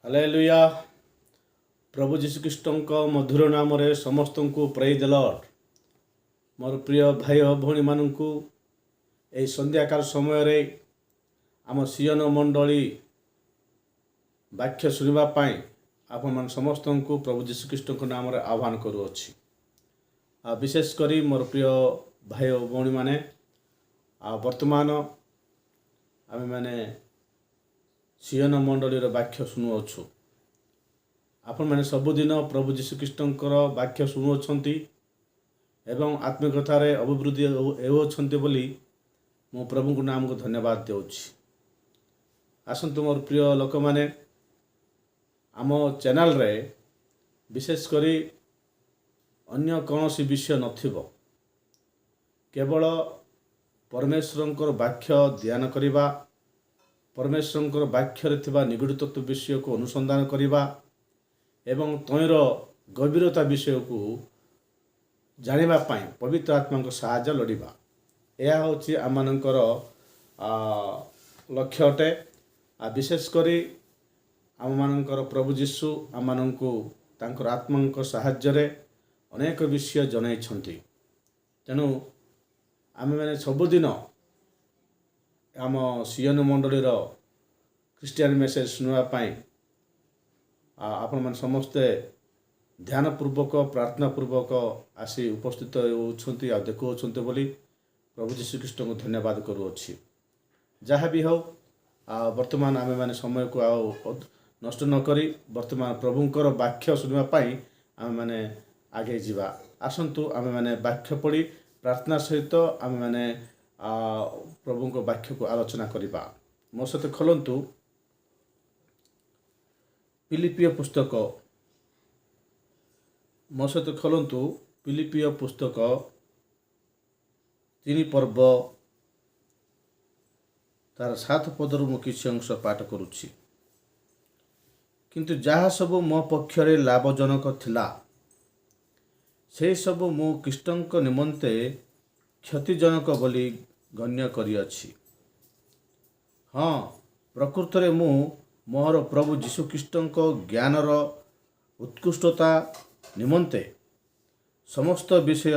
Hallelujah. ପ୍ରଭୁ ଯୀଶୁଖ୍ରୀଷ୍ଟଙ୍କ ମଧୁର ନାମରେ ସମସ୍ତଙ୍କୁ ପ୍ରେଜ୍ ଦ ଲର୍ଡ। ମୋର ପ୍ରିୟ ଭାଇ ଓ ଭଉଣୀମାନଙ୍କୁ ଏହି ସନ୍ଧ୍ୟାକାଳ ସମୟରେ ଆମ ସିୟନ ମଣ୍ଡଳୀ ବାକ୍ୟ ଶୁଣିବା ପାଇଁ ଆପଣମାନେ ସମସ୍ତଙ୍କୁ ପ୍ରଭୁ ଯୀଶୁଖ୍ରୀଷ୍ଟଙ୍କ ନାମରେ ଆହ୍ୱାନ କରୁଅଛି। ଆଉ ବିଶେଷ କରି ମୋର ପ୍ରିୟ ଭାଇ ଓ ଭଉଣୀମାନେ, ବର୍ତ୍ତମାନ ଆମେମାନେ ସିୟନ ମଣ୍ଡଳୀର ବାକ୍ୟ ଶୁଣୁଅଛୁ। ଆପଣମାନେ ସବୁଦିନ ପ୍ରଭୁ ଯୀଶୁଖ୍ରୀଷ୍ଟଙ୍କର ବାକ୍ୟ ଶୁଣୁଅଛନ୍ତି ଏବଂ ଆତ୍ମିକତାରେ ଅଭିବୃଦ୍ଧି ହେଉଅଛନ୍ତି ବୋଲି ମୁଁ ପ୍ରଭୁଙ୍କ ନାମକୁ ଧନ୍ୟବାଦ ଦେଉଛି। ଆସନ୍ତୁ ମୋର ପ୍ରିୟ ଲୋକମାନେ, ଆମ ଚ୍ୟାନେଲରେ ବିଶେଷ କରି ଅନ୍ୟ କୌଣସି ବିଷୟ ନଥିବ, କେବଳ ପରମେଶ୍ୱରଙ୍କର ବାକ୍ୟ ଧ୍ୟାନ କରିବା, ପରମେଶ୍ୱରଙ୍କର ବାକ୍ୟରେ ଥିବା ନିଗୂଢ଼ ତତ୍ତ୍ୱ ବିଷୟକୁ ଅନୁସନ୍ଧାନ କରିବା ଏବଂ ତହିଁର ଗଭୀରତା ବିଷୟକୁ ଜାଣିବା ପାଇଁ ପବିତ୍ର ଆତ୍ମାଙ୍କ ସାହାଯ୍ୟ ଲୋଡ଼ିବା। ଏହା ହେଉଛି ଆମମାନଙ୍କର ଲକ୍ଷ୍ୟ ଅଟେ। ବିଶେଷ କରି ଆମମାନଙ୍କର ପ୍ରଭୁ ଯୀଶୁ ଆମମାନଙ୍କୁ ତାଙ୍କର ଆତ୍ମାଙ୍କ ସାହାଯ୍ୟରେ ଅନେକ ବିଷୟ ଜଣାଇଛନ୍ତି। ତେଣୁ ଆମେମାନେ ସବୁଦିନ ଆମ ସିୟନ ମଣ୍ଡଳୀର ଖ୍ରୀଷ୍ଟିଆନ ମେସେଜ ଶୁଣିବା ପାଇଁ ଆପଣମାନେ ସମସ୍ତେ ଧ୍ୟାନପୂର୍ବକ ପ୍ରାର୍ଥନାପୂର୍ବକ ଆସି ଉପସ୍ଥିତ ହେଉଛନ୍ତି ଆଉ ଦେଖୁଅଛନ୍ତି ବୋଲି ପ୍ରଭୁ ଯୀଶୁଖ୍ରୀଷ୍ଟଙ୍କୁ ଧନ୍ୟବାଦ କରୁଅଛି। ଯାହା ବି ହେଉ, ବର୍ତ୍ତମାନ ଆମେମାନେ ସମୟକୁ ଆଉ ନଷ୍ଟ ନକରି ବର୍ତ୍ତମାନ ପ୍ରଭୁଙ୍କର ବାକ୍ୟ ଶୁଣିବା ପାଇଁ ଆମେମାନେ ଆଗେଇ ଯିବା। ଆସନ୍ତୁ ଆମେମାନେ ବାକ୍ୟ ପଢ଼ି ପ୍ରାର୍ଥନା ସହିତ ଆମେମାନେ ପ୍ରଭୁଙ୍କ ବାକ୍ୟକୁ ଆଲୋଚନା କରିବା। ମୋ ସହିତ ଖୋଲନ୍ତୁ ପିଲିପିୟ ପୁସ୍ତକ, ପିଲିପିୟ ପୁସ୍ତକ 3 ପର୍ବ ତାର 7 ପଦରୁ ମୁଁ କିଛି ଅଂଶ ପାଠ କରୁଛି। କିନ୍ତୁ ଯାହା ସବୁ ମୋ ପକ୍ଷରେ ଲାଭଜନକ ଥିଲା, ସେହି ସବୁ ମୁଁ ଖ୍ରୀଷ୍ଟଙ୍କ ନିମନ୍ତେ କ୍ଷତିଜନକ ବୋଲି ଗଣ୍ୟ କରିଅଛି। ହଁ, ପ୍ରକୃତରେ ମୁଁ ମୋର ପ୍ରଭୁ ଯୀଶୁଖ୍ରୀଷ୍ଟଙ୍କ ଜ୍ଞାନର ଉତ୍କୃଷ୍ଟତା ନିମନ୍ତେ ସମସ୍ତ ବିଷୟ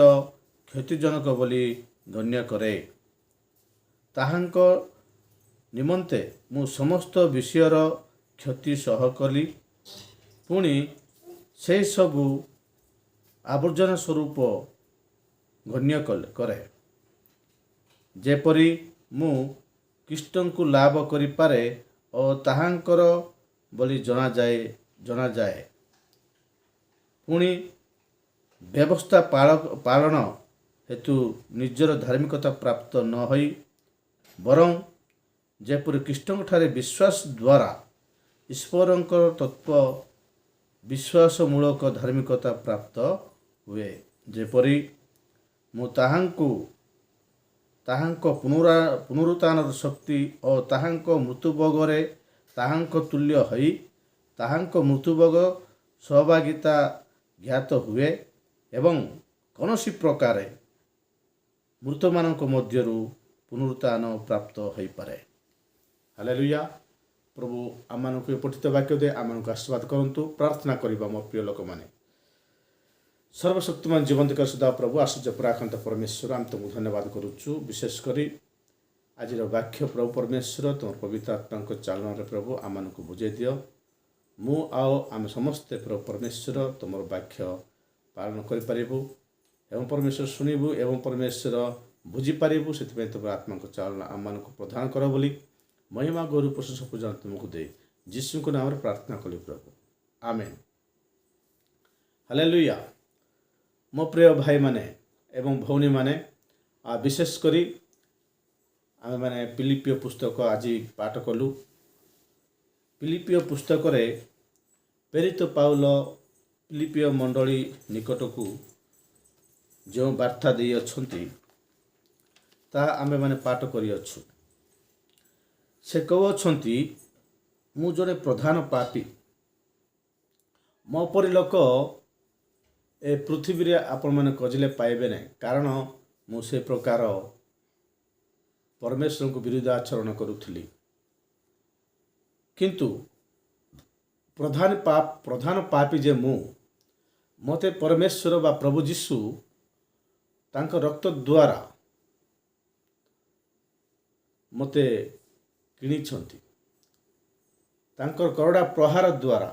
କ୍ଷତିଜନକ ବୋଲି ଗଣ୍ୟ କରେ। ତାହାଙ୍କ ନିମନ୍ତେ ମୁଁ ସମସ୍ତ ବିଷୟର କ୍ଷତି ସହ କଲି, ପୁଣି ସେହି ସବୁ ଆବର୍ଜନା ସ୍ୱରୂପ ଗଣ୍ୟ କରେ, ଯେପରି ମୁଁ ଖ୍ରୀଷ୍ଟଙ୍କୁ ଲାଭ କରିପାରେ ଓ ତାହାଙ୍କର ବୋଲି ଜଣାଯାଏ। ପୁଣି ବ୍ୟବସ୍ଥା ପାଳନ ହେତୁ ନିଜର ଧାର୍ମିକତା ପ୍ରାପ୍ତ ନ ହୋଇ ବରଂ ଯେପରି ଖ୍ରୀଷ୍ଟଙ୍କଠାରେ ବିଶ୍ୱାସ ଦ୍ୱାରା ଈଶ୍ୱରଙ୍କର ତତ୍ତ୍ୱ ବିଶ୍ୱାସମୂଳକ ଧାର୍ମିକତା ପ୍ରାପ୍ତ ହୁଏ, ଯେପରି ମୁଁ ତାହାଙ୍କ ପୁନରୁତ୍ଥାନର ଶକ୍ତି ଓ ତାହାଙ୍କ ମୃତ୍ୟୁଭୋଗରେ ତାହାଙ୍କ ତୁଲ୍ୟ ହୋଇ ତାହାଙ୍କ ମୃତ୍ୟୁଭୋଗ ସହଭାଗିତା ଜ୍ଞାତ ହୁଏ ଏବଂ କୌଣସି ପ୍ରକାରେ ମୃତମାନଙ୍କ ମଧ୍ୟରୁ ପୁନରୁତ୍ଥାନ ପ୍ରାପ୍ତ ହୋଇପାରେ। ହାଲେଲୁୟା। ପ୍ରଭୁ ଆମମାନଙ୍କୁ ଏ ପଠିତ ବାକ୍ୟ ଦେଇ ଆମମାନଙ୍କୁ ଆଶୀର୍ବାଦ କରନ୍ତୁ। ପ୍ରାର୍ଥନା କରିବା ମୋ ପ୍ରିୟ ଲୋକମାନେ। ସର୍ବଶକ୍ତିମାନ ଜୀବନ୍ତିକା ସୁଧା ପ୍ରଭୁ ଆଶ୍ଚର୍ଯ୍ୟ ପରାକ୍ରାନ୍ତ ପରମେଶ୍ୱର, ଆମେ ତୁମକୁ ଧନ୍ୟବାଦ କରୁଛୁ। ବିଶେଷ କରି ଆଜିର ବାକ୍ୟ ପ୍ରଭୁ ପରମେଶ୍ୱର ତୁମର ପବିତ୍ର ଆତ୍ମାଙ୍କ ଚାଳନାରେ ପ୍ରଭୁ ଆମମାନଙ୍କୁ ବୁଝାଇ ଦିଅ। ମୁଁ ଆଉ ଆମେ ସମସ୍ତେ ପ୍ରଭୁ ପରମେଶ୍ୱର ତୁମର ବାକ୍ୟ ପାଳନ କରିପାରିବୁ ଏବଂ ପରମେଶ୍ୱର ଶୁଣିବୁ ଏବଂ ପରମେଶ୍ୱର ବୁଝିପାରିବୁ। ସେଥିପାଇଁ ତୁମର ଆତ୍ମାଙ୍କ ଚାଳନା ଆମମାନଙ୍କୁ ପ୍ରଦାନ କର ବୋଲି ମହିମା ଗୌରବ ପ୍ରଶଂସା ପୂଜା ତୁମକୁ ଦେଇ ଯୀଶୁଙ୍କ ନାମରେ ପ୍ରାର୍ଥନା କଲି ପ୍ରଭୁ, ଆମେନ୍। ହାଲେଲୁୟା। ମୋ ପ୍ରିୟ ଭାଇମାନେ ଏବଂ ଭଉଣୀମାନେ, ବିଶେଷ କରି ଆମେମାନେ ପିଲିପିୟ ପୁସ୍ତକ ଆଜି ପାଠ କଲୁ। ପିଲିପିୟ ପୁସ୍ତକରେ ପ୍ରେରିତ ପାଉଲ ପିଲିପିୟ ମଣ୍ଡଳୀ ନିକଟକୁ ଯେଉଁ ବାର୍ତ୍ତା ଦେଇଅଛନ୍ତି ତାହା ଆମେମାନେ ପାଠ କରିଅଛୁ। ସେ କହୁଅଛନ୍ତି, ମୁଁ ଜଣେ ପ୍ରଧାନ ପାପୀ, ମୋ ପରି ଲୋକ ଏ ପୃଥିବୀରେ ଆପଣମାନେ ଖୋଜିଲେ ପାଇବେ ନାହିଁ, କାରଣ ମୁଁ ସେ ପ୍ରକାର ପରମେଶ୍ୱରଙ୍କୁ ବିରୁଦ୍ଧ ଆଚରଣ କରୁଥିଲି। କିନ୍ତୁ ପ୍ରଧାନ ପାପୀ ଯେ ମୁଁ, ମୋତେ ପରମେଶ୍ୱର ବା ପ୍ରଭୁ ଯୀଶୁ ତାଙ୍କ ରକ୍ତ ଦ୍ୱାରା ମୋତେ କିଣିଛନ୍ତି। ତାଙ୍କର କରଡ଼ା ପ୍ରହାର ଦ୍ୱାରା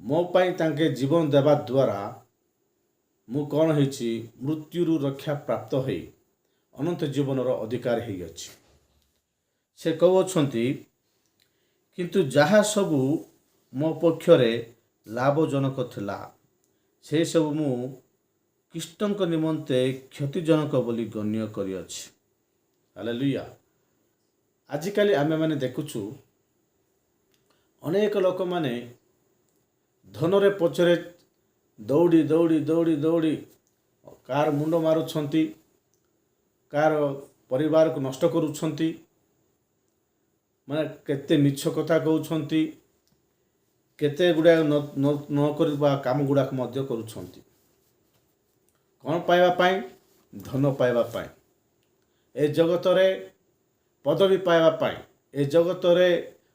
ମୋ ପାଇଁ ତାଙ୍କେ ଜୀବନ ଦେବା ଦ୍ୱାରା ମୁଁ କ'ଣ ହେଇଛି, ମୃତ୍ୟୁରୁ ରକ୍ଷା ପ୍ରାପ୍ତ ହୋଇ ଅନନ୍ତ ଜୀବନର ଅଧିକାର ହେଇଅଛି। ସେ କହୁଅଛନ୍ତି, କିନ୍ତୁ ଯାହା ସବୁ ମୋ ପକ୍ଷରେ ଲାଭଜନକ ଥିଲା ସେସବୁ ମୁଁ ଖ୍ରୀଷ୍ଟଙ୍କ ନିମନ୍ତେ କ୍ଷତିଜନକ ବୋଲି ଗଣ୍ୟ କରିଅଛି। ହାଲେଲୁୟା। ଆଜିକାଲି ଆମେମାନେ ଦେଖୁଛୁ ଅନେକ ଲୋକମାନେ ଧନରେ ପଛରେ ଦୌଡ଼ି ଦୌଡ଼ି ଦୌଡ଼ି ଦୌଡ଼ି କାହାର ମୁଣ୍ଡ ମାରୁଛନ୍ତି, କାହାର ପରିବାରକୁ ନଷ୍ଟ କରୁଛନ୍ତି, ମାନେ କେତେ ମିଛ କଥା କହୁଛନ୍ତି, କେତେ ଗୁଡ଼ାଏ ନ କରିବା କାମ ଗୁଡ଼ାକ ମଧ୍ୟ କରୁଛନ୍ତି। କ'ଣ ପାଇବା ପାଇଁ? ଧନ ପାଇବା ପାଇଁ, ଏ ଜଗତରେ ପଦବୀ ପାଇବା ପାଇଁ, ଏ ଜଗତରେ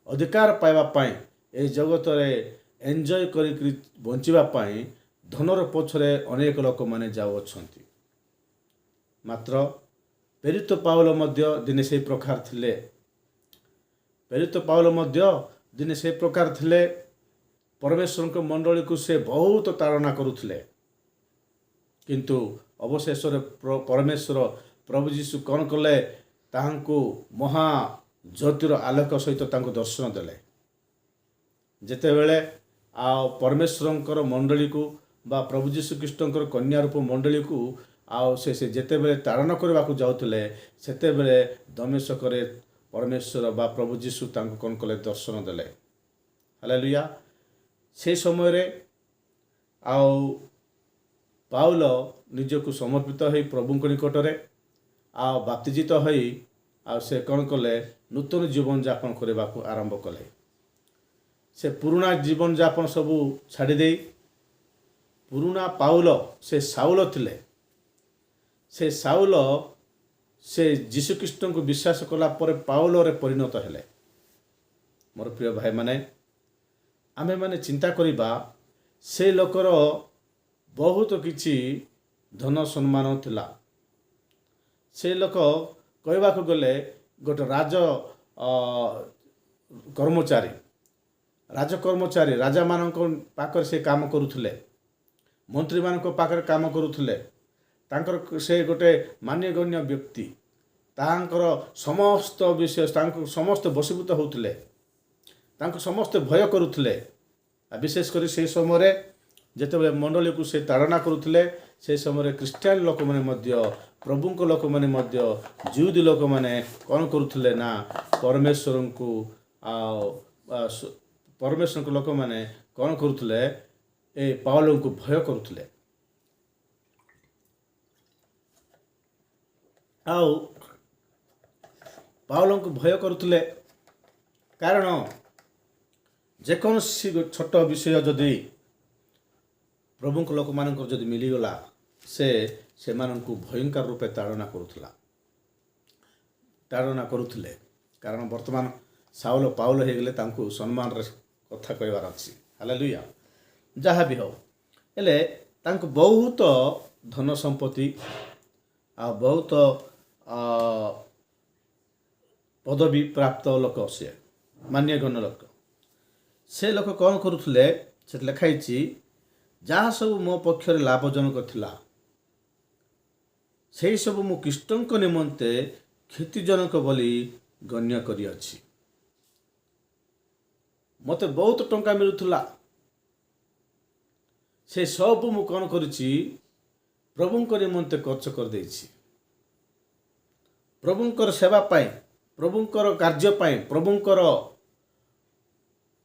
ଅଧିକାର ପାଇବା ପାଇଁ, ଏ ଜଗତରେ ଏନ୍ଜୟ କରିକି ବଞ୍ଚିବା ପାଇଁ ଧନର ପଛରେ ଅନେକ ଲୋକମାନେ ଯାଉଅଛନ୍ତି। ମାତ୍ର ପ୍ରେରିତ ପାଉଲ ମଧ୍ୟ ଦିନେ ସେହି ପ୍ରକାର ଥିଲେ। ପ୍ରେରିତ ପାଉଲ ମଧ୍ୟ ଦିନେ ସେହି ପ୍ରକାର ଥିଲେ। ପରମେଶ୍ୱରଙ୍କ ମଣ୍ଡଳୀକୁ ସେ ବହୁତ ତାଡ଼ନା କରୁଥିଲେ, କିନ୍ତୁ ଅବଶେଷରେ ପରମେଶ୍ୱର ପ୍ରଭୁ ଯୀଶୁ କ'ଣ କଲେ? ତାହାଙ୍କୁ ମହା ଜ୍ୟୋତିର ଆଲୋକ ସହିତ ତାଙ୍କୁ ଦର୍ଶନ ଦେଲେ। ଯେତେବେଳେ ଆଉ ପରମେଶ୍ୱରଙ୍କର ମଣ୍ଡଳୀକୁ ବା ପ୍ରଭୁ ଯୀଶୁ ଖ୍ରୀଷ୍ଟଙ୍କର କନ୍ୟା ରୂପ ମଣ୍ଡଳୀକୁ ଆଉ ସେ ଯେତେବେଳେ ତାଡ଼ନା କରିବାକୁ ଯାଉଥିଲେ, ସେତେବେଳେ ଦମେଶକରେ ପରମେଶ୍ୱର ବା ପ୍ରଭୁ ଯୀଶୁ ତାଙ୍କୁ କ'ଣ କଲେ? ଦର୍ଶନ ଦେଲେ। ହାଲେଲୁୟା। ସେହି ସମୟରେ ଆଉ ପାଉଲ ନିଜକୁ ସମର୍ପିତ ହୋଇ ପ୍ରଭୁଙ୍କ ନିକଟରେ ଆଉ ବାପ୍ତିଜିତ ହୋଇ ଆଉ ସେ କ'ଣ କଲେ? ନୂତନ ଜୀବନଯାପନ କରିବାକୁ ଆରମ୍ଭ କଲେ। ସେ ପୁରୁଣା ଜୀବନଯାପନ ସବୁ ଛାଡ଼ି ଦେଇ, ପୁରୁଣା ପାଉଲ ସେ ସାଉଲ ଥିଲେ, ସେ ସାଉଲ ସେ ଯୀଶୁଖ୍ରୀଷ୍ଟଙ୍କୁ ବିଶ୍ୱାସ କଲା ପରେ ପାଉଲରେ ପରିଣତ ହେଲେ। ମୋର ପ୍ରିୟ ଭାଇମାନେ, ଆମେମାନେ ଚିନ୍ତା କରିବା, ସେ ଲୋକର ବହୁତ କିଛି ଧନ ସମ୍ମାନ ଥିଲା। ସେ ଲୋକ କହିବାକୁ ଗଲେ ଗୋଟେ ରାଜକର୍ମଚାରୀ, ରାଜାମାନଙ୍କ ପାଖରେ ସେ କାମ କରୁଥିଲେ, ମନ୍ତ୍ରୀମାନଙ୍କ ପାଖରେ କାମ କରୁଥିଲେ। ତାଙ୍କର ସେ ଗୋଟେ ମାନ୍ୟଗଣ୍ୟ ବ୍ୟକ୍ତି, ତାଙ୍କର ସମସ୍ତ ବିଷୟ ତାଙ୍କୁ ସମସ୍ତେ ବଶୀଭୂତ ହେଉଥିଲେ, ତାଙ୍କୁ ସମସ୍ତେ ଭୟ କରୁଥିଲେ। ବିଶେଷ କରି ସେହି ସମୟରେ ଯେତେବେଳେ ମଣ୍ଡଳୀକୁ ସେ ତାଡ଼ନା କରୁଥିଲେ, ସେ ସମୟରେ ଖ୍ରୀଷ୍ଟିଆନ ଲୋକମାନେ ମଧ୍ୟ, ପ୍ରଭୁଙ୍କ ଲୋକମାନେ ମଧ୍ୟ, ଜିହୁଦୀ ଲୋକମାନେ କ'ଣ କରୁଥିଲେ ନା ପରମେଶ୍ୱରଙ୍କ ଲୋକମାନେ କ'ଣ କରୁଥିଲେ? ଏ ପାଉଲଙ୍କୁ ଭୟ କରୁଥିଲେ। ଆଉ ପାଉଲଙ୍କୁ ଭୟ କରୁଥିଲେ କାରଣ ଯେକୌଣସି ଛୋଟ ବିଷୟ ଯଦି ପ୍ରଭୁଙ୍କ ଲୋକମାନଙ୍କର ଯଦି ମିଳିଗଲା, ସେମାନଙ୍କୁ ଭୟଙ୍କର ରୂପେ ତାଡ଼ନା କରୁଥିଲେ। କାରଣ ବର୍ତ୍ତମାନ ସାଉଲ ପାଉଲ ହେଇଗଲେ, ତାଙ୍କୁ ସମ୍ମାନରେ କଥା କହିବାର ଅଛି। ହାଲେଲୁୟା। ଯାହା ବି ହେଉ, ହେଲେ ତାଙ୍କୁ ବହୁତ ଧନ ସମ୍ପତ୍ତି ଆଉ ବହୁତ ପଦବୀ ପ୍ରାପ୍ତ ଲୋକ, ସେ ମାନ୍ୟଗଣ୍ୟ ଲୋକ। ସେ ଲୋକ କ'ଣ କରୁଥିଲେ? ସେଠି ଲେଖା ହେଇଛି, ଯାହା ସବୁ ମୋ ପକ୍ଷରେ ଲାଭଜନକ ଥିଲା ସେହି ସବୁ ମୁଁ ଖ୍ରୀଷ୍ଟଙ୍କ ନିମନ୍ତେ କ୍ଷତିଜନକ ବୋଲି ଗଣ୍ୟ କରିଅଛି। ମୋତେ ବହୁତ ଟଙ୍କା ମିଳୁଥିଲା, ସେ ସବୁ ମୁଁ କ'ଣ କରିଛି? ପ୍ରଭୁଙ୍କ ନିମନ୍ତେ ଖର୍ଚ୍ଚ କରିଦେଇଛି। ପ୍ରଭୁଙ୍କର ସେବା ପାଇଁ, ପ୍ରଭୁଙ୍କର କାର୍ଯ୍ୟ ପାଇଁ, ପ୍ରଭୁଙ୍କର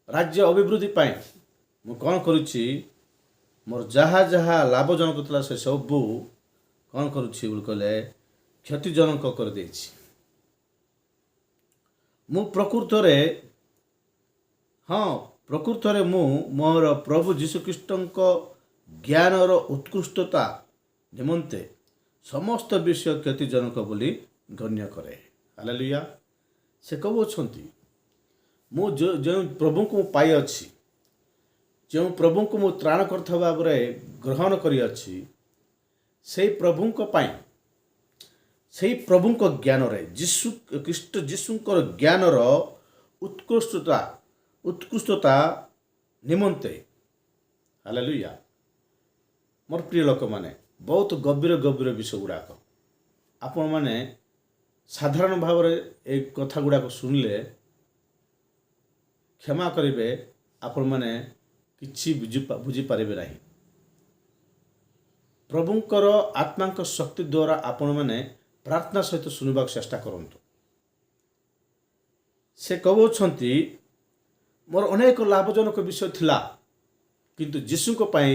ରାଜ୍ୟ ଅଭିବୃଦ୍ଧି ପାଇଁ ମୁଁ କ'ଣ କରୁଛି? ମୋର ଯାହା ଯାହା ଲାଭଜନକ ଥିଲା ସେ ସବୁ କ'ଣ କରୁଛି ବୋଲି କହିଲେ? କ୍ଷତିଜନକ କରିଦେଇଛି। ମୁଁ ପ୍ରକୃତରେ ମୁଁ ମୋର ପ୍ରଭୁ ଯୀଶୁଖ୍ରୀଷ୍ଟଙ୍କ ଜ୍ଞାନର ଉତ୍କୃଷ୍ଟତା ନିମନ୍ତେ ସମସ୍ତ ବିଷୟ କ୍ଷତିଜନକ ବୋଲି ଗଣ୍ୟ କରେ। ହାଲେଲୁୟା। ସେ କହୁଅଛନ୍ତି, ମୁଁ ଯେଉଁ ପ୍ରଭୁଙ୍କୁ ମୁଁ ପାଇଅଛି, ଯେଉଁ ପ୍ରଭୁଙ୍କୁ ମୁଁ ତ୍ରାଣକର୍ତ୍ତା ଭାବରେ ଗ୍ରହଣ କରିଅଛି, ସେଇ ପ୍ରଭୁଙ୍କ ପାଇଁ, ସେଇ ପ୍ରଭୁଙ୍କ ଜ୍ଞାନରେ ଖ୍ରୀଷ୍ଟ ଯୀଶୁଙ୍କର ଜ୍ଞାନର ଉତ୍କୃଷ୍ଟତା ନିମନ୍ତେ, ହାଲେଲୁୟା, ମୋର ପ୍ରିୟ ଲୋକମାନେ, ବହୁତ ଗଭୀର ଗଭୀର ବିଷୟ ଗୁଡ଼ାକ ଆପଣମାନେ ସାଧାରଣ ଭାବରେ এই କଥା ଗୁଡ଼ାକ ଶୁଣିଲେ କ୍ଷମା କରିବେ, ଆପଣମାନେ କିଛି ବୁଝିପାରିବେ ନାହିଁ। ପ୍ରଭୁଙ୍କର ଆତ୍ମାଙ୍କ ଶକ୍ତି ଦ୍ୱାରା ଆପଣମାନେ ପ୍ରାର୍ଥନା ସହିତ ଶୁଣିବାକୁ ଚେଷ୍ଟା କରନ୍ତୁ। ସେ କହୁଛନ୍ତି, ମୋର ଅନେକ ଲାଭଜନକ ବିଷୟ ଥିଲା, କିନ୍ତୁ ଯୀଶୁଙ୍କ ପାଇଁ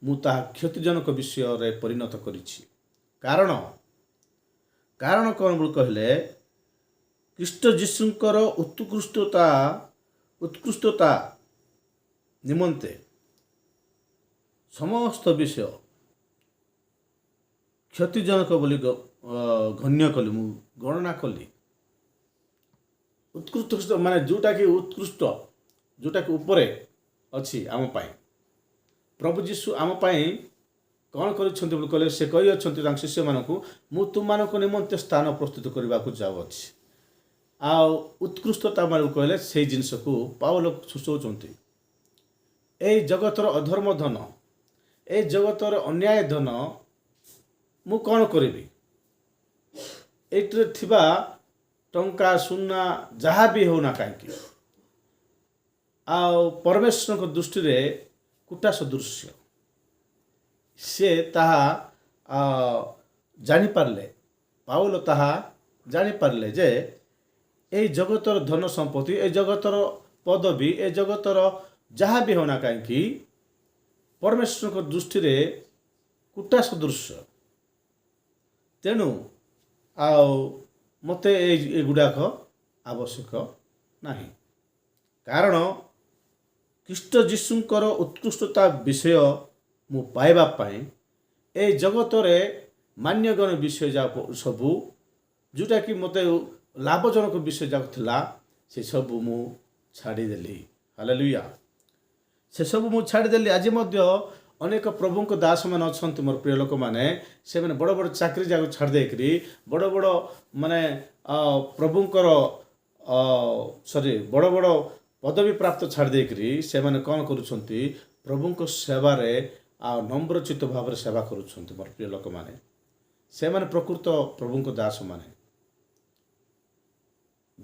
ମୁଁ ତାହା କ୍ଷତିଜନକ ବିଷୟରେ ପରିଣତ କରିଛି। କାରଣ କ'ଣ ବୋଲି କହିଲେ, ଖ୍ରୀଷ୍ଟ ଯୀଶୁଙ୍କର ଉତ୍କୃଷ୍ଟତା ନିମନ୍ତେ ସମସ୍ତ ବିଷୟ କ୍ଷତିଜନକ ବୋଲି ଗଣ୍ୟ କଲି, ମୁଁ ଗଣନା କଲି। ଉତ୍କୃଷ୍ଟ ମାନେ ଯେଉଁଟାକି ଉତ୍କୃଷ୍ଟ, ଯେଉଁଟାକି ଉପରେ ଅଛି ଆମ ପାଇଁ। ପ୍ରଭୁ ଯୀଶୁ ଆମ ପାଇଁ କ'ଣ କରିଛନ୍ତି ବୋଲି କହିଲେ, ସେ କହିଅଛନ୍ତି ତାଙ୍କ ଶିଷ୍ୟମାନଙ୍କୁ, ମୁଁ ତୁମମାନଙ୍କ ନିମନ୍ତେ ସ୍ଥାନ ପ୍ରସ୍ତୁତ କରିବାକୁ ଯାଉଅଛି। ଆଉ ଉତ୍କୃଷ୍ଟତା ମାନେ କହିଲେ ସେଇ ଜିନିଷକୁ ପାଉଲ ସୂଚାଉଛନ୍ତି। ଏଇ ଜଗତର ଅଧର୍ମ ଧନ, ଏଇ ଜଗତର ଅନ୍ୟାୟ ଧନ ମୁଁ କ'ଣ କରିବି? ଏଇଥିରେ ଥିବା ଟଙ୍କା ସୁନା ଯାହା ବି ହେଉନା କାହିଁକି, ଆଉ ପରମେଶ୍ୱରଙ୍କ ଦୃଷ୍ଟିରେ କୁଟା ସଦୃଶ୍ୟ। ସେ ତାହା ଜାଣିପାରିଲେ, ପାଉଲ ତାହା ଜାଣିପାରିଲେ ଯେ ଏଇ ଜଗତର ଧନ ସମ୍ପତ୍ତି, ଏ ଜଗତର ପଦବୀ, ଏ ଜଗତର ଯାହା ବି ହେଉନା କାହିଁକି ପରମେଶ୍ୱରଙ୍କ ଦୃଷ୍ଟିରେ କୁଟା ସଦୃଶ୍ୟ। ତେଣୁ ଆଉ ମୋତେ ଏଗୁଡ଼ାକ ଆବଶ୍ୟକ ନାହିଁ। କାରଣ ଖ୍ରୀଷ୍ଟ ଯୀଶୁଙ୍କର ଉତ୍କୃଷ୍ଟତା ବିଷୟ ମୁଁ ପାଇବା ପାଇଁ ଏଇ ଜଗତରେ ମାନ୍ୟଗଣ ବିଷୟ ଯାକ ସବୁ, ଯେଉଁଟାକି ମୋତେ ଲାଭଜନକ ବିଷୟ ଯାକ ଥିଲା, ସେସବୁ ମୁଁ ଛାଡ଼ିଦେଲି। ହାଲେଲୁୟା, ସେସବୁ ମୁଁ ଛାଡ଼ିଦେଲି। ଆଜି ମଧ୍ୟ ଅନେକ ପ୍ରଭୁଙ୍କ ଦାସମାନେ ଅଛନ୍ତି, ମୋର ପ୍ରିୟ ଲୋକମାନେ, ସେମାନେ ବଡ଼ ବଡ଼ ଚାକିରି ଯାକ ଛାଡ଼ି ଦେଇକରି, ବଡ଼ ବଡ଼ ମାନେ ପ୍ରଭୁଙ୍କର ବଡ଼ ବଡ଼ ପଦବୀ ପ୍ରାପ୍ତ ଛାଡ଼ି ଦେଇକରି ସେମାନେ କ'ଣ କରୁଛନ୍ତି? ପ୍ରଭୁଙ୍କ ସେବାରେ ଆଉ ନମ୍ରଚିତ ଭାବରେ ସେବା କରୁଛନ୍ତି। ମୋର ପ୍ରିୟ ଲୋକମାନେ, ସେମାନେ ପ୍ରକୃତ ପ୍ରଭୁଙ୍କ ଦାସମାନେ।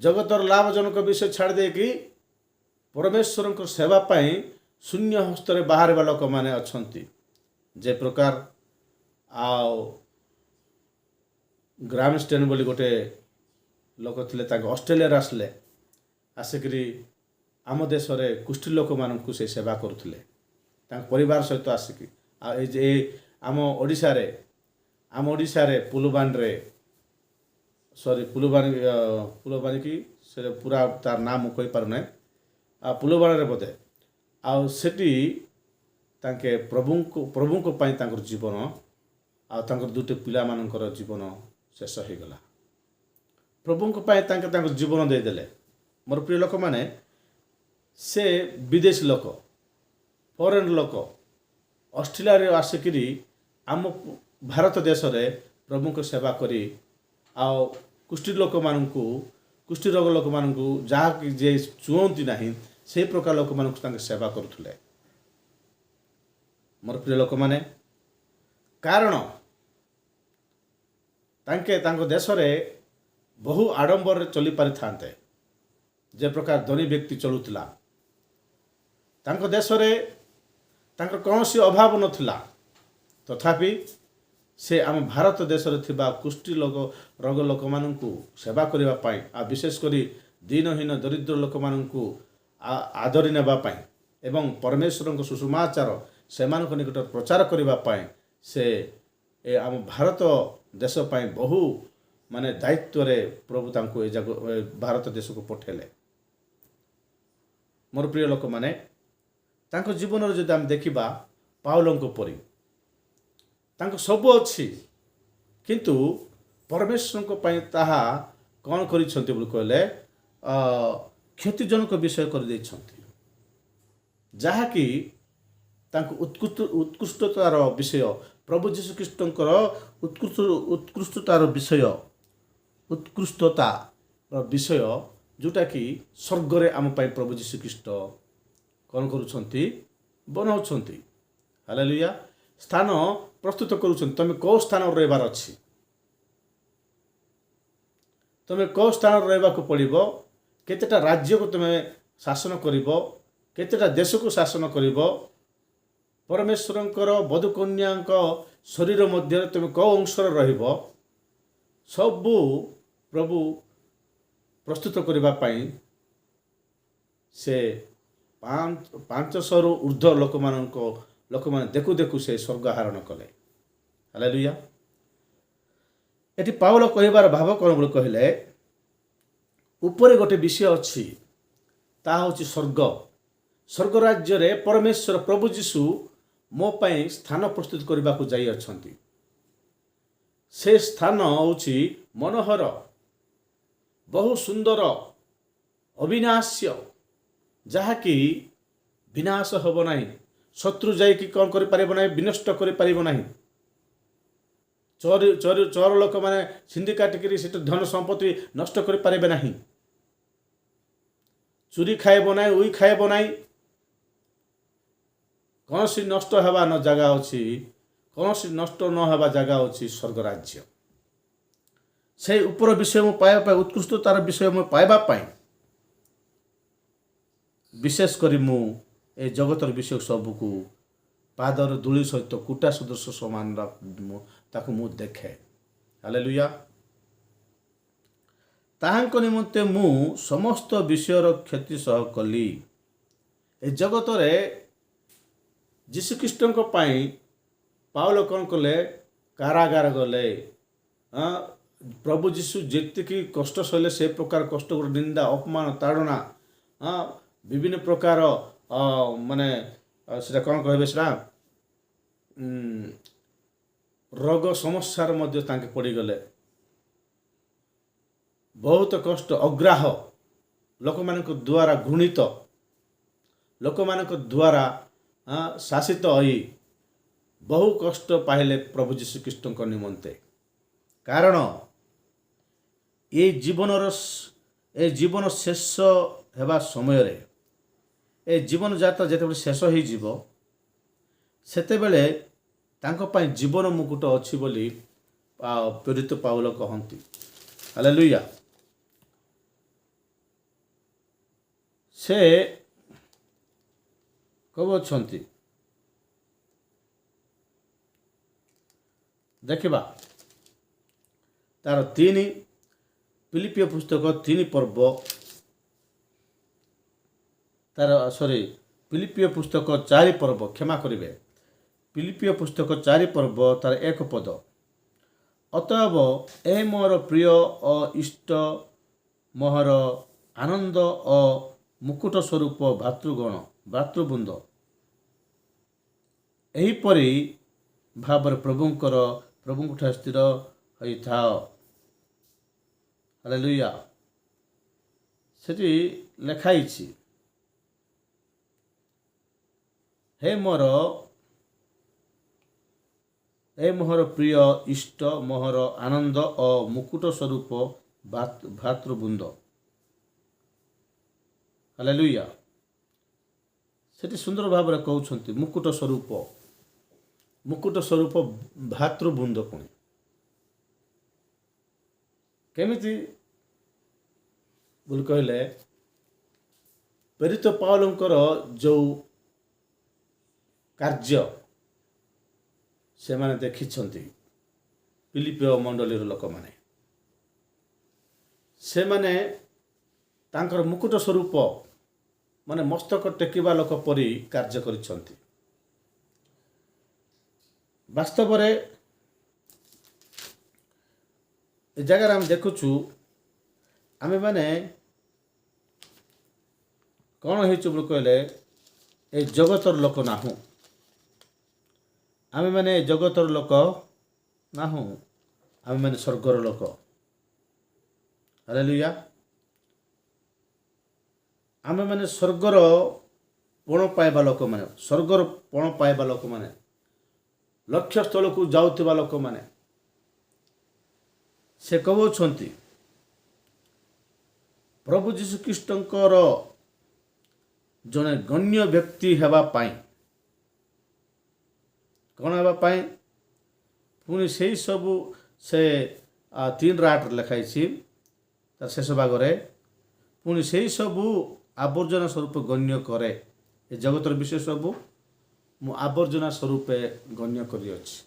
ଜଗତର ଲାଭଜନକ ବିଷୟ ଛାଡ଼ି ଦେଇକି ପରମେଶ୍ୱରଙ୍କ ସେବା ପାଇଁ ଶୂନ୍ୟ ହସ୍ତରେ ବାହାରିବା ଲୋକମାନେ ଅଛନ୍ତି। ଯେ ପ୍ରକାର ଆଉ ଗ୍ରାମଷ୍ଟେନ୍ ବୋଲି ଗୋଟେ ଲୋକ ଥିଲେ, ତାଙ୍କ ଅଷ୍ଟ୍ରେଲିଆରେ ଆସିକରି ଆମ ଦେଶରେ କୁଷ୍ଠ ଲୋକମାନଙ୍କୁ ସେ ସେବା କରୁଥିଲେ, ତାଙ୍କ ପରିବାର ସହିତ ଆସିକି। ଆଉ ଏଇ ଯେ ଆମ ଓଡ଼ିଶାରେ ଫୁଲବାଣୀ କି ସେ ପୁରା ତାର ନାଁ ମୁଁ କହିପାରୁନାହିଁ, ଆଉ ଫୁଲବାଣୀରେ ବୋଧେ। ଆଉ ସେଠି ତାଙ୍କେ ପ୍ରଭୁଙ୍କ ପାଇଁ ତାଙ୍କର ଜୀବନ ଆଉ ତାଙ୍କର ଦୁଇଟି ପିଲାମାନଙ୍କର ଜୀବନ ଶେଷ ହୋଇଗଲା। ପ୍ରଭୁଙ୍କ ପାଇଁ ତାଙ୍କର ଜୀବନ ଦେଇଦେଲେ। ମୋର ପ୍ରିୟ ଲୋକମାନେ, ସେ ବିଦେଶୀ ଲୋକ, ଫରେନ୍ ଲୋକ, ଅଷ୍ଟ୍ରେଲିଆରେ ଆସିକିରି ଆମ ଭାରତ ଦେଶରେ ପ୍ରଭୁଙ୍କ ସେବା କରି, ଆଉ କୁଷ୍ଠ ରୋଗ ଲୋକମାନଙ୍କୁ ଯାହାକି ଯେ ଛୁଅନ୍ତି ନାହିଁ, ସେହି ପ୍ରକାର ଲୋକମାନଙ୍କୁ ତାଙ୍କେ ସେବା କରୁଥିଲେ। ମୋର ପ୍ରିୟ ଲୋକମାନେ, କାରଣ ତାଙ୍କେ ତାଙ୍କ ଦେଶରେ ବହୁ ଆଡ଼ମ୍ବରରେ ଚଲିପାରିଥାନ୍ତେ, ଯେ ପ୍ରକାର ଧନୀ ବ୍ୟକ୍ତି ଚଳୁଥିଲା। ତାଙ୍କ ଦେଶରେ ତାଙ୍କର କୌଣସି ଅଭାବ ନଥିଲା, ତଥାପି ସେ ଆମ ଭାରତ ଦେଶରେ ଥିବା କୁଷ୍ଠ ରୋଗ ଲୋକମାନଙ୍କୁ ସେବା କରିବା ପାଇଁ, ଆଉ ବିଶେଷ କରି ଦିନହୀନ ଦରିଦ୍ର ଲୋକମାନଙ୍କୁ ଆଦରି ନେବା ପାଇଁ ଏବଂ ପରମେଶ୍ୱରଙ୍କ ସୁସମାଚାର ସେମାନଙ୍କ ନିକଟରେ ପ୍ରଚାର କରିବା ପାଇଁ ସେ ଆମ ଭାରତ ଦେଶ ପାଇଁ ବହୁ ଦାୟିତ୍ୱରେ ପ୍ରଭୁ ତାଙ୍କୁ ଏ ଭାରତ ଦେଶକୁ ପଠାଇଲେ। ମୋର ପ୍ରିୟ ଲୋକମାନେ, ତାଙ୍କ ଜୀବନରେ ଯଦି ଆମେ ଦେଖିବା, ପାଉଲଙ୍କ ପରି ତାଙ୍କ ସବୁ ଅଛି, କିନ୍ତୁ ପରମେଶ୍ୱରଙ୍କ ପାଇଁ ତାହା କ'ଣ କରିଛନ୍ତି ବୋଲି କହିଲେ, କ୍ଷତିଜନକ ବିଷୟ କରିଦେଇଛନ୍ତି, ଯାହାକି ତାଙ୍କୁ ଉତ୍କୃଷ୍ଟତାର ବିଷୟ, ପ୍ରଭୁ ଯୀଶୁଖ୍ରୀଷ୍ଟଙ୍କର ଉତ୍କୃଷ୍ଟତାର ବିଷୟ ଯେଉଁଟାକି ସ୍ୱର୍ଗରେ ଆମ ପାଇଁ ପ୍ରଭୁ ଯୀଶୁଖ୍ରୀଷ୍ଟ କ'ଣ କରୁଛନ୍ତି, ବନାଉଛନ୍ତି। ହାଲେଲୁୟା। ସ୍ଥାନ ପ୍ରସ୍ତୁତ କରୁଛନ୍ତି। ତୁମେ କେଉଁ ସ୍ଥାନରେ ରହିବାର ଅଛି, ତୁମେ କେଉଁ ସ୍ଥାନରେ ରହିବାକୁ ପଡ଼ିବ, କେତେଟା ରାଜ୍ୟକୁ ତୁମେ ଶାସନ କରିବ, କେତେଟା ଦେଶକୁ ଶାସନ କରିବ, ପରମେଶ୍ୱରଙ୍କର ବଧୂକନ୍ୟାଙ୍କ ଶରୀର ମଧ୍ୟରେ ତୁମେ କେଉଁ ଅଂଶରେ ରହିବ, ସବୁ ପ୍ରଭୁ ପ୍ରସ୍ତୁତ କରିବା ପାଇଁ ସେ 500ରୁ ଉର୍ଦ୍ଧ୍ୱ ଲୋକମାନେ ଦେଖୁ ଦେଖୁ ସେ ସ୍ୱର୍ଗ ଆରୋହଣ କଲେ। ହାଲେଲୁୟା। ଏଠି ପାଉଲ କହିବାର ଭାବ କ'ଣ ବୋଲି କହିଲେ, ଉପରେ ଗୋଟେ ବିଷୟ ଅଛି, ତାହା ହେଉଛି ସ୍ୱର୍ଗ ରାଜ୍ୟରେ ପରମେଶ୍ୱର ପ୍ରଭୁ ଯୀଶୁ ମୋ ପାଇଁ ସ୍ଥାନ ପ୍ରସ୍ତୁତ କରିବାକୁ ଯାଇଅଛନ୍ତି। ସେ ସ୍ଥାନ ହେଉଛି ମନୋହର, ବହୁ ସୁନ୍ଦର, ଅବିନାଶ୍ୟ, ଯାହାକି ବିନାଶ ହେବ ନାହିଁ। ଶତ୍ରୁ ଯାଇକି କ'ଣ କରିପାରିବ ନାହିଁ, ବିନଷ୍ଟ କରିପାରିବ ନାହିଁ। ଚୋର ଲୋକମାନେ ଛିଣ୍ଡି କାଟିକିରି ସେଠି ଧନ ସମ୍ପତ୍ତି ନଷ୍ଟ କରିପାରିବେ ନାହିଁ। ଚୁରି ଖାଇବ ନାହିଁ, ଉଇ ଖାଇବ ନାହିଁ। କୌଣସି ନଷ୍ଟ ହେବା ଜାଗା ଅଛି, କୌଣସି ନଷ୍ଟ ନ ହେବା ଜାଗା ଅଛି ସ୍ୱର୍ଗ ରାଜ୍ୟ। ସେଇ ଉପର ବିଷୟ ମୁଁ ପାଇବା ପାଇଁ, ଉତ୍କୃଷ୍ଟତାର ବିଷୟ ମୁଁ ପାଇବା ପାଇଁ, ବିଶେଷ କରି ମୁଁ ଏ ଜଗତର ବିଷୟ ସବୁକୁ ପାଦର ଧୂଳି ସହିତ କୁଟା ସଦୃଶ ସମାନ ତାକୁ ମୁଁ ଦେଖେ। ହାଲେଲୁୟା। ତାହାଙ୍କ ନିମନ୍ତେ ମୁଁ ସମସ୍ତ ବିଷୟର କ୍ଷତି ସହ କଲି। ଏ ଜଗତରେ ଯୀଶୁଖ୍ରୀଷ୍ଟଙ୍କ ପାଇଁ ପାଉଲ କ'ଣ କଲେ, କାରାଗାର ଗଲେ। ପ୍ରଭୁ ଯୀଶୁ ଯେତିକି କଷ୍ଟ ସହିଲେ ସେ ପ୍ରକାର କଷ୍ଟ, ଗୋଟେ ନିନ୍ଦା, ଅପମାନ, ତାଡ଼ନା, ବିଭିନ୍ନ ପ୍ରକାର ମାନେ ସେଟା କ'ଣ କହିବେ, ସେଟା ରୋଗ ସମସ୍ୟାର ମଧ୍ୟ ତାଙ୍କେ ପଡ଼ିଗଲେ। ବହୁତ କଷ୍ଟ, ଅଗ୍ରାହ, ଲୋକମାନଙ୍କ ଦ୍ୱାରା ଘୃଣିତ, ଲୋକମାନଙ୍କ ଦ୍ୱାରା ଶାସିତ ହୋଇ ବହୁ କଷ୍ଟ ପାଇଲେ ପ୍ରଭୁ ଯୀଶୁଖ୍ରୀଷ୍ଟଙ୍କ ନିମନ୍ତେ। କାରଣ ଏ ଜୀବନ ଶେଷ ହେବା ସମୟରେ, ଏ ଜୀବନଯାତ୍ରା ଯେତେବେଳେ ଶେଷ ହୋଇଯିବ, ସେତେବେଳେ ତାଙ୍କ ପାଇଁ ଜୀବନ ମୁକୁଟ ଅଛି ବୋଲି ପ୍ରେରିତ ପାଉଲ କହନ୍ତି। ହାଲେଲୁୟା। ସେ କହୁଛନ୍ତି, ଦେଖିବା ତାର ପିଲିପିୟ ପୁସ୍ତକ 3 ପର୍ବ, ପିଲିପିୟ ପୁସ୍ତକ 4 ପର୍ବ, କ୍ଷମା କରିବେ, ପିଲିପିୟ ପୁସ୍ତକ 4 ପର୍ବ ତାର 1 ପଦ। ଅତଏବ ଏ ମୋର ପ୍ରିୟ ଓ ଇଷ୍ଟ, ମୋହର ଆନନ୍ଦ ଓ ମୁକୁଟ ସ୍ୱରୂପ ଭାତୃବୃନ୍ଦ, ଏହିପରି ଭାବରେ ପ୍ରଭୁଙ୍କଠାରେ ସ୍ଥିର ହୋଇଥାଅ। ହାଲେଲୁୟା। ସେଠି ଲେଖା ହେଇଛି, ହେ ମୋହର ପ୍ରିୟ ଇଷ୍ଟ, ମୋହର ଆନନ୍ଦ ଓ ମୁକୁଟ ସ୍ୱରୂପ ଭାତୃବୃନ୍ଦ। ହାଲେଲୁୟା। ସେଠି ସୁନ୍ଦର ଭାବରେ କହୁଛନ୍ତି, ମୁକୁଟ ସ୍ୱରୂପ ଭାତୃବୃନ୍ଦ। ପୁଣି କେମିତି ବୋଲି କହିଲେ, ପ୍ରେରିତ ପାଉଲଙ୍କର ଯେଉଁ କାର୍ଯ୍ୟ ସେମାନେ ଦେଖିଛନ୍ତି, ପିଲିପିୟ ମଣ୍ଡଳୀର ଲୋକମାନେ, ସେମାନେ ତାଙ୍କର ମୁକୁଟ ସ୍ୱରୂପ, ମାନେ ମସ୍ତକ ଟେକିବା ଲୋକ ପରି କାର୍ଯ୍ୟ କରିଛନ୍ତି। ବାସ୍ତବରେ ଏ ଜାଗାରେ ଆମେ ଦେଖୁଛୁ, ଆମେମାନେ କ'ଣ ହେଇଛୁ ବୋଲି କହିଲେ, ଏ ଜଗତର ଲୋକ ନାହୁଁ। ଆମେମାନେ ଏ ଜଗତର ଲୋକ ନାହୁଁ, ଆମେମାନେ ସ୍ୱର୍ଗର ଲୋକ। ହାଲେଲୁୟା। ଆମେମାନେ ସ୍ୱର୍ଗର ପଣ ପାଇବା ଲୋକମାନେ, ସ୍ୱର୍ଗର ପଣ ପାଇବା ଲୋକମାନେ, ଲକ୍ଷ୍ୟସ୍ଥଳକୁ ଯାଉଥିବା ଲୋକମାନେ, ସେ କହୁଛନ୍ତି ପ୍ରଭୁ ଯୀଶୁଖ୍ରୀଷ୍ଟଙ୍କର ଜଣେ ଗଣ୍ୟ ବ୍ୟକ୍ତି ହେବା ପାଇଁ। କ'ଣ ହେବା ପାଇଁ? ପୁଣି ସେଇ ସବୁ ସେ 3:8 ଲେଖା ହେଇଛି ତାର ଶେଷ ଭାଗରେ, ପୁଣି ସେଇ ସବୁ ଆବର୍ଜନା ସ୍ୱରୂପ ଗଣ୍ୟ କରେ। ଏ ଜଗତର ବିଷୟ ସବୁ ମୁଁ ଆବର୍ଜନା ସ୍ୱରୂପେ ଗଣ୍ୟ କରିଅଛି।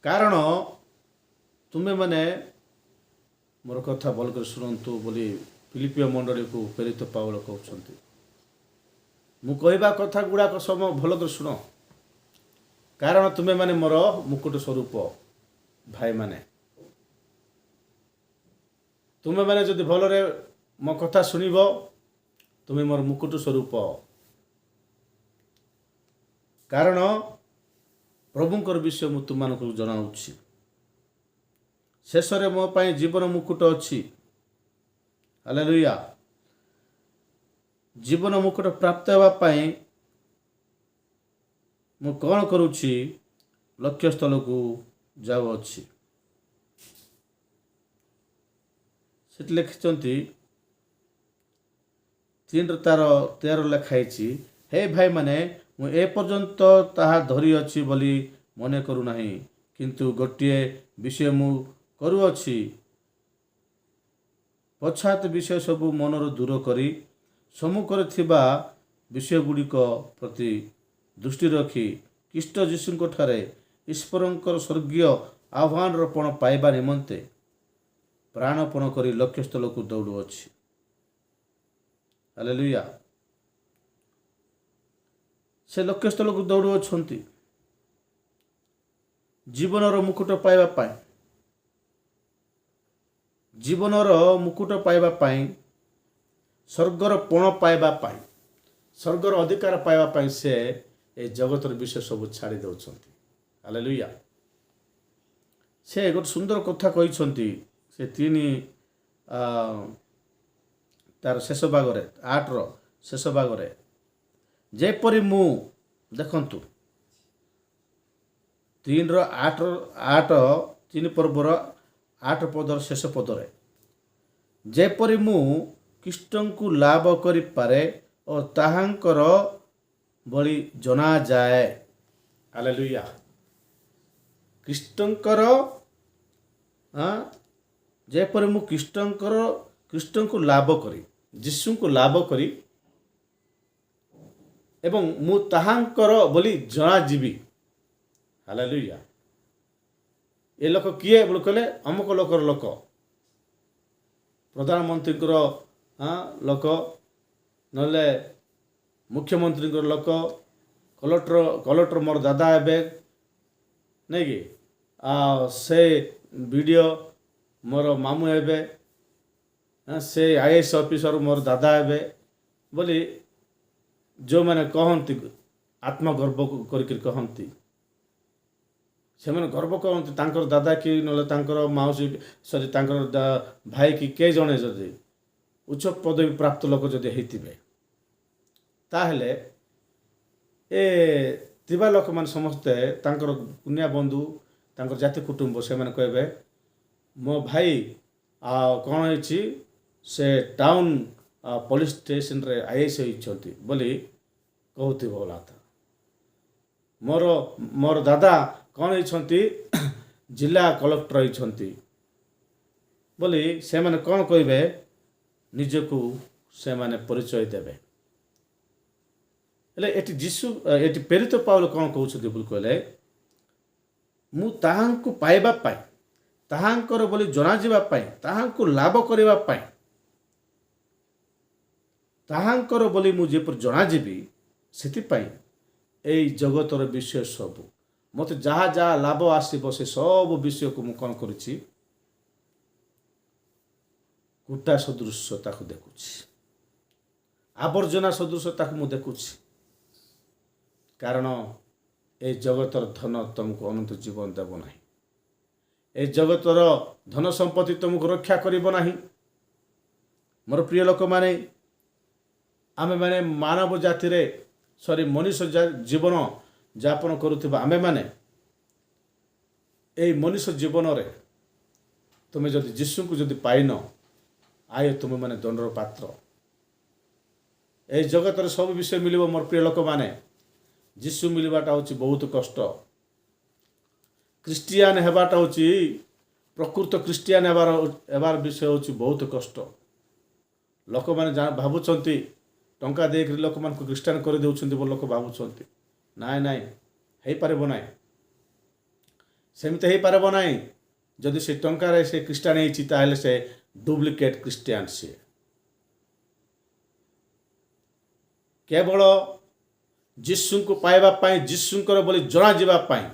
କାରଣ ତୁମେମାନେ ମୋର କଥା ଭଲ କରି ଶୁଣନ୍ତୁ ବୋଲି ଫିଲିପିୟ ମଣ୍ଡଳୀକୁ ପ୍ରେରିତ ପାଉଲ କହୁଛନ୍ତି। ମୁଁ କହିବା କଥା ଗୁଡ଼ାକ ସବୁ ଭଲ କରି ଶୁଣ। କାରଣ ତୁମେମାନେ ମୋର ମୁକୁଟ ସ୍ୱରୂପ ଭାଇମାନେ। ତୁମେମାନେ ଯଦି ଭଲରେ ମୋ କଥା ଶୁଣିବ, ତୁମେ ମୋର ମୁକୁଟ ସ୍ୱରୂପ। କାରଣ ପ୍ରଭୁଙ୍କର ବିଷୟ ମୁଁ ତୁମମାନଙ୍କୁ ଜଣାଉଛି। ଶେଷରେ ମୋ ପାଇଁ ଜୀବନ ମୁକୁଟ ଅଛି। ହାଲେଲୁୟା। ଜୀବନ ମୁକୁଟ ପ୍ରାପ୍ତ ହେବା ପାଇଁ ମୁଁ କ'ଣ କରୁଛି? ଲକ୍ଷ୍ୟସ୍ଥଳକୁ ଯାଉଅଛି। ସେଠି ଲେଖିଛନ୍ତି 3:13 ଲେଖା ହେଇଛି, ହେ ଭାଇମାନେ, ମୁଁ ଏପର୍ଯ୍ୟନ୍ତ ତାହା ଧରିଅଛି ବୋଲି ମନେ କରୁନାହିଁ, କିନ୍ତୁ ଗୋଟିଏ ବିଷୟ ମୁଁ କରୁଅଛି, ପଶ୍ଚାତ୍ ବିଷୟ ସବୁ ମନରୁ ଦୂର କରି ସମ୍ମୁଖରେ ଥିବା ବିଷୟଗୁଡ଼ିକ ପ୍ରତି ଦୃଷ୍ଟି ରଖି ଖ୍ରୀଷ୍ଟ ଯୀଶୁଙ୍କ ଠାରେ ଈଶ୍ୱରଙ୍କର ସ୍ୱର୍ଗୀୟ ଆହ୍ୱାନର ପଣ ପାଇବା ନିମନ୍ତେ ପ୍ରାଣପଣ କରି ଲକ୍ଷ୍ୟସ୍ଥଳକୁ ଦୌଡ଼ୁଅଛି। ହାଲେଲୁୟା। ସେ ଲକ୍ଷ୍ୟସ୍ଥଳକୁ ଦୌଡ଼ୁଅଛନ୍ତି ଜୀବନର ମୁକୁଟ ପାଇବା ପାଇଁ। ଜୀବନର ମୁକୁଟ ପାଇବା ପାଇଁ, ସ୍ୱର୍ଗର ପଣ ପାଇବା ପାଇଁ, ସ୍ୱର୍ଗର ଅଧିକାର ପାଇବା ପାଇଁ ସେ ଏ ଜଗତର ବିଷୟ ସବୁ ଛାଡ଼ି ଦେଉଛନ୍ତି। ହାଲେଲୁୟା। ସେ ଗୋଟେ ସୁନ୍ଦର କଥା କହିଛନ୍ତି ସେ 3 ତାର ଶେଷ ଭାଗରେ, 8ର ଶେଷ ଭାଗରେ, ଯେପରି ମୁଁ, ଦେଖନ୍ତୁ 3 ପର୍ବର 8 ପଦର ଶେଷ ପଦରେ, ଯେପରି ମୁଁ ଖ୍ରୀଷ୍ଟଙ୍କୁ ଲାଭ କରିପାରେ ଓ ତାହାଙ୍କର ଭଳି ଜଣାଯାଏ। ହାଲେଲୁୟା। ଖ୍ରୀଷ୍ଟଙ୍କର ଯେପରି ମୁଁ ଖ୍ରୀଷ୍ଟଙ୍କୁ ଲାଭ କରି, ଯୀଶୁଙ୍କୁ ଲାଭ କରି ଏବଂ ମୁଁ ତାହାଙ୍କର ବୋଲି ଜଣାଯିବି। ହାଲେଲୁୟା। ଏ ଲୋକ କିଏ ବୋଲି କହିଲେ? ଅମୁକ ଲୋକର ଲୋକ, ପ୍ରଧାନମନ୍ତ୍ରୀଙ୍କର ଲୋକ, ନହେଲେ ମୁଖ୍ୟମନ୍ତ୍ରୀଙ୍କର ଲୋକ, କଲେକ୍ଟର ମୋର ଦାଦା ହେବେ, ନାଇଁ କି? ସେ ବିଡ଼ିଓ ମୋର ମାମୁଁ ହେବେ, ସେ IAS ଅଫିସର ମୋର ଦାଦା ହେବେ ବୋଲି ଯେଉଁମାନେ କହନ୍ତି, ଆତ୍ମଗର୍ବ କରିକି କହନ୍ତି, ସେମାନେ ଗର୍ବ କରନ୍ତି ତାଙ୍କର ଦାଦା କି ନହେଲେ ତାଙ୍କର ମାଉସୀ, ତାଙ୍କର ଭାଇ କି କେ ଜଣେ ଯଦି ଉଚ୍ଚ ପଦବୀ ପ୍ରାପ୍ତ ଲୋକ ଯଦି ହେଇଥିବେ, ତାହେଲେ ଏ ଥିବା ଲୋକମାନେ ସମସ୍ତେ ତାଙ୍କର କୁନିଆ ବନ୍ଧୁ, ତାଙ୍କର ଜାତି କୁଟୁମ୍ବ, ସେମାନେ କହିବେ ମୋ ଭାଇ କ'ଣ ହେଇଛି, ସେ ଟାଉନ୍ ପୋଲିସ୍ ଷ୍ଟେସନରେ IAS ହେଇଛନ୍ତି ବୋଲି କହୁଥିବ। ମୋର ଦାଦା କ'ଣ ହେଇଛନ୍ତି, ଜିଲ୍ଲା କଲେକ୍ଟର ହେଇଛନ୍ତି ବୋଲି ସେମାନେ କ'ଣ କହିବେ, ନିଜକୁ ସେମାନେ ପରିଚୟ ଦେବେ। ହେଲେ ଏଠି ପ୍ରେରିତ ପାଉଲ କ'ଣ କହୁଛନ୍ତି ବୋଲି କହିଲେ, ମୁଁ ତାହାଙ୍କୁ ପାଇବା ପାଇଁ, ତାହାଙ୍କର ବୋଲି ଜଣାଯିବା ପାଇଁ, ତାହାଙ୍କୁ ଲାଭ କରିବା ପାଇଁ, ତାହାଙ୍କର ବୋଲି ମୁଁ ଯେପରି ଜଣାଯିବି, ସେଥିପାଇଁ ଏଇ ଜଗତର ବିଷୟ ସବୁ ମୋତେ ଯାହା ଯାହା ଲାଭ ଆସିବ ସେ ସବୁ ବିଷୟକୁ ମୁଁ କ'ଣ କରୁଛି, କୁଟା ସଦୃଶ ତାକୁ ଦେଖୁଛି, ଆବର୍ଜନା ସଦୃଶ ତାକୁ ମୁଁ ଦେଖୁଛି। କାରଣ ଏ ଜଗତର ଧନ ତୁମକୁ ଅନନ୍ତ ଜୀବନ ଦେବ ନାହିଁ। ଏ ଜଗତର ଧନ ସମ୍ପତ୍ତି ତୁମକୁ ରକ୍ଷା କରିବ ନାହିଁ। ମୋର ପ୍ରିୟ ଲୋକମାନେ, ଆମେମାନେ ମାନବ ଜାତିରେ ମନୁଷ୍ୟ ଜୀବନ ଯାପନ କରୁଥିବା ଆମେମାନେ ଏଇ ମନୁଷ୍ୟ ଜୀବନରେ ତୁମେ ଯଦି ଯୀଶୁଙ୍କୁ ଯଦି ପାଇନ, ତୁମେମାନେ ଦଣ୍ଡର ପାତ୍ର। এই ଜଗତରେ ସବୁ ବିଷୟ ମିଳିବ ମୋର ପ୍ରିୟ ଲୋକମାନେ, ଯୀଶୁ ମିଳିବାଟା ହେଉଛି ବହୁତ କଷ୍ଟ। ଖ୍ରୀଷ୍ଟିଆନ ହେବାଟା ହେଉଛି, ପ୍ରକୃତ ଖ୍ରୀଷ୍ଟିଆନ ହେବାର ବିଷୟ ହେଉଛି ବହୁତ କଷ୍ଟ। ଲୋକମାନେ ଭାବୁଛନ୍ତି ଟଙ୍କା ଦେଇକରି ଲୋକମାନଙ୍କୁ ଖ୍ରୀଷ୍ଟିଆନ କରିଦେଉଛନ୍ତି ବୋଲି ଲୋକ ଭାବୁଛନ୍ତି। ନାଇଁ, ହେଇପାରିବ ନାହିଁ, ସେମିତି ହେଇପାରିବ ନାହିଁ। ଯଦି ସେ ଟଙ୍କାରେ ସେ ଖ୍ରୀଷ୍ଟିଆନ ହେଇଛି ତାହେଲେ ସେ ଡୁପ୍ଲିକେଟ୍ ଖ୍ରୀଷ୍ଟିଆନ। ସିଏ କେବଳ ଯୀଶୁଙ୍କୁ ପାଇବା ପାଇଁ, ଯୀଶୁଙ୍କର ବୋଲି ଜଣାଯିବା ପାଇଁ